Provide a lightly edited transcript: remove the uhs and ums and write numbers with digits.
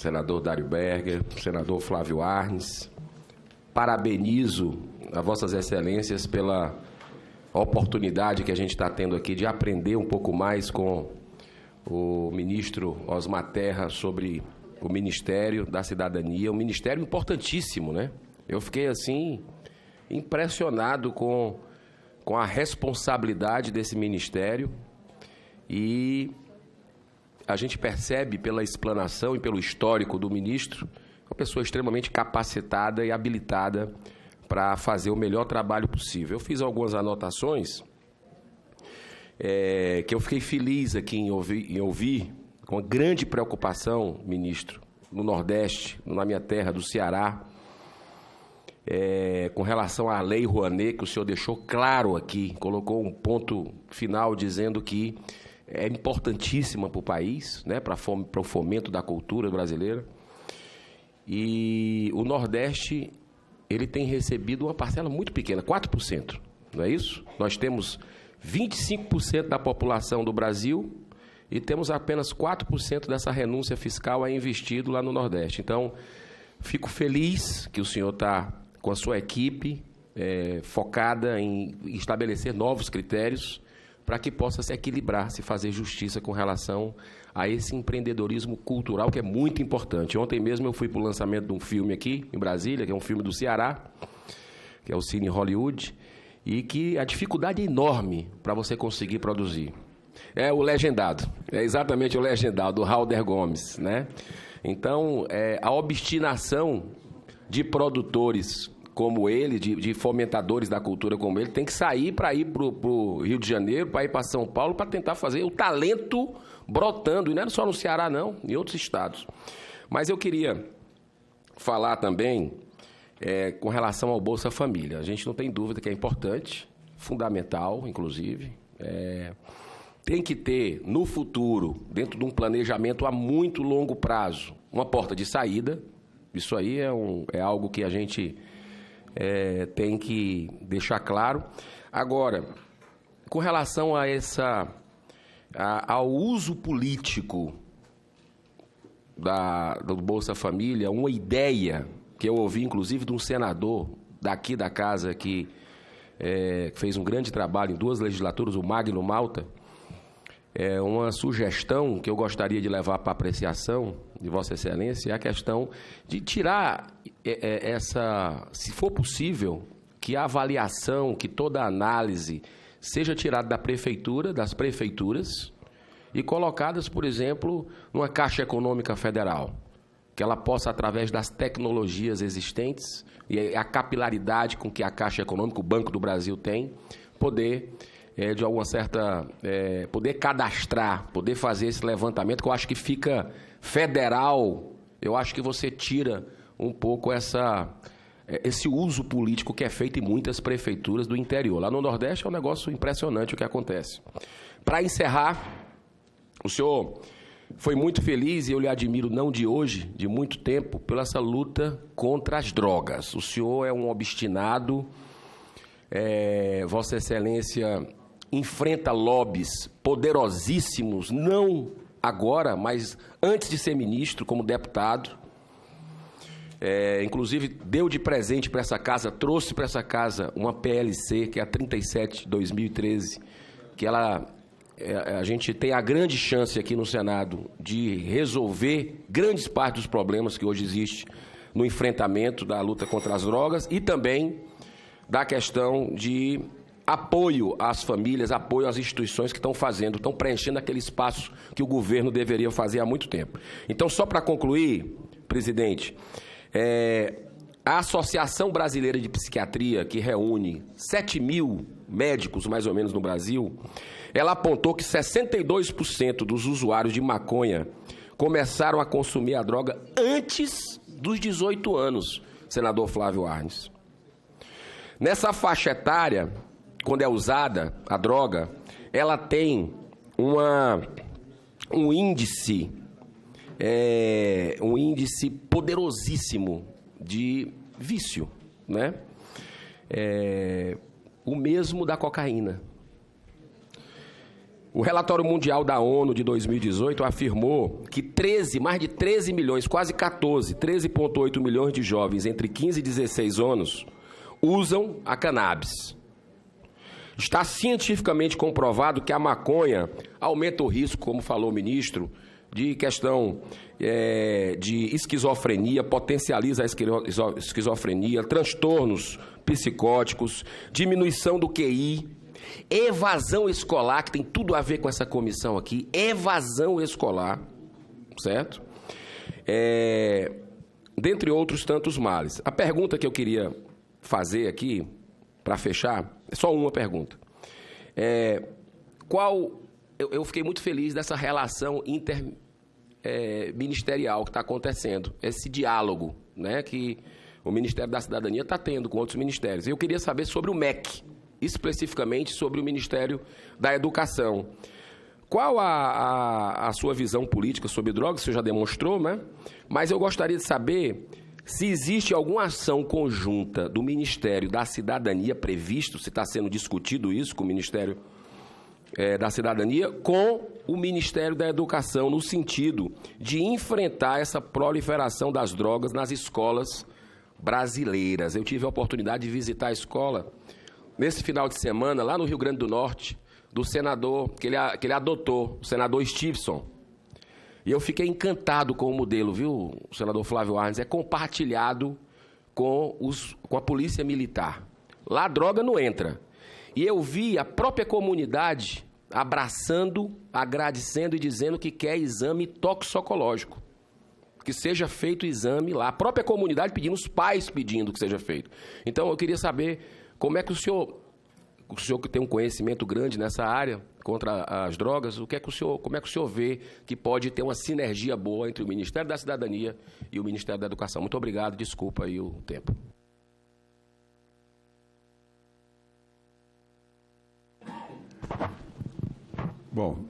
senador Dário Berger, senador Flávio Arnes. Parabenizo a Vossas Excelências pela oportunidade que a gente está tendo aqui de aprender um pouco mais com o ministro Osmar Terra sobre o Ministério da Cidadania, um ministério importantíssimo, né? Eu fiquei, assim, impressionado com a responsabilidade desse ministério e a gente percebe pela explanação e pelo histórico do ministro uma pessoa extremamente capacitada e habilitada para fazer o melhor trabalho possível. Eu fiz algumas anotações que eu fiquei feliz aqui em ouvir com grande preocupação, ministro, no Nordeste, na minha terra, do Ceará, com relação à Lei Rouanet, que o senhor deixou claro aqui, colocou um ponto final dizendo que é importantíssima para o país, né, para o fomento da cultura brasileira. E o Nordeste, ele tem recebido uma parcela muito pequena, 4%, não é isso? Nós temos 25% da população do Brasil e temos apenas 4% dessa renúncia fiscal a investido lá no Nordeste. Então, fico feliz que o senhor está com a sua equipe focada em estabelecer novos critérios para que possa se equilibrar, se fazer justiça com relação a esse empreendedorismo cultural que é muito importante. Ontem mesmo eu fui para o lançamento de um filme aqui em Brasília, que é um filme do Ceará, que é o Cine Hollywood, e que a dificuldade é enorme para você conseguir produzir. É o Legendado, é exatamente o Legendado, do Halder Gomes, né? Então, a obstinação de produtores como ele, de fomentadores da cultura como ele, tem que sair para ir para o Rio de Janeiro, para ir para São Paulo, para tentar fazer o talento brotando, e não é só no Ceará, não, em outros estados. Mas eu queria falar também com relação ao Bolsa Família. A gente não tem dúvida que é importante, fundamental, inclusive. Tem que ter, no futuro, dentro de um planejamento a muito longo prazo, uma porta de saída. Isso aí é algo que a gente tem que deixar claro. Agora, com relação ao uso político do Bolsa Família, uma ideia que eu ouvi, inclusive, de um senador daqui da casa que fez um grande trabalho em 2 legislaturas, o Magno Malta, uma sugestão que eu gostaria de levar para apreciação de Vossa Excelência, é a questão de tirar se for possível, que a avaliação, que toda a análise seja tirada da prefeitura, das prefeituras, e colocadas, por exemplo, numa Caixa Econômica Federal, que ela possa, através das tecnologias existentes e a capilaridade com que a Caixa Econômica, o Banco do Brasil tem, poder de alguma certa... poder cadastrar, poder fazer esse levantamento, que eu acho que fica federal. Eu acho que você tira um pouco esse uso político que é feito em muitas prefeituras do interior. Lá no Nordeste é um negócio impressionante o que acontece. Para encerrar, o senhor foi muito feliz, e eu lhe admiro não de hoje, de muito tempo, pela essa luta contra as drogas. O senhor é um obstinado, Vossa Excelência enfrenta lobbies poderosíssimos, não agora, mas antes de ser ministro, como deputado. Inclusive, deu de presente para essa casa, trouxe para essa casa uma PLC, que é a 37 de 2013, que a gente tem a grande chance aqui no Senado de resolver grandes partes dos problemas que hoje existem no enfrentamento da luta contra as drogas e também da questão de apoio às famílias, apoio às instituições que estão preenchendo aquele espaço que o governo deveria fazer há muito tempo. Então, só para concluir, presidente, a Associação Brasileira de Psiquiatria, que reúne 7 mil médicos, mais ou menos, no Brasil, ela apontou que 62% dos usuários de maconha começaram a consumir a droga antes dos 18 anos, senador Flávio Arnes. Nessa faixa etária, quando é usada a droga, ela tem um índice poderosíssimo de vício, né? O mesmo da cocaína. O relatório mundial da ONU de 2018 afirmou que mais de 13 milhões, quase 14, 13,8 milhões de jovens entre 15 e 16 anos usam a cannabis. Está cientificamente comprovado que a maconha aumenta o risco, como falou o ministro, de questão de esquizofrenia, potencializa a esquizofrenia, transtornos psicóticos, diminuição do QI, evasão escolar, que tem tudo a ver com essa comissão aqui, evasão escolar, certo? Dentre outros tantos males. A pergunta que eu queria fazer aqui, para fechar, é só uma pergunta. Eu fiquei muito feliz dessa relação interministerial que está acontecendo, esse diálogo, né, que o Ministério da Cidadania está tendo com outros ministérios. Eu queria saber sobre o MEC, especificamente sobre o Ministério da Educação. Qual a sua visão política sobre drogas? Você já demonstrou, né? Mas eu gostaria de saber se existe alguma ação conjunta do Ministério da Cidadania previsto, se está sendo discutido isso com o Ministério da Cidadania, com o Ministério da Educação, no sentido de enfrentar essa proliferação das drogas nas escolas brasileiras. Eu tive a oportunidade de visitar a escola nesse final de semana, lá no Rio Grande do Norte, do senador que ele adotou, o senador Stevenson. E eu fiquei encantado com o modelo, viu, o senador Flávio Arnes? É compartilhado com a polícia militar. Lá a droga não entra. E eu vi a própria comunidade abraçando, agradecendo e dizendo que quer exame toxicológico. Que seja feito o exame lá. A própria comunidade pedindo, os pais pedindo que seja feito. Então, eu queria saber como é que o senhor que tem um conhecimento grande nessa área contra as drogas, como é que o senhor vê que pode ter uma sinergia boa entre o Ministério da Cidadania e o Ministério da Educação? Muito obrigado, desculpa aí o tempo. Bom,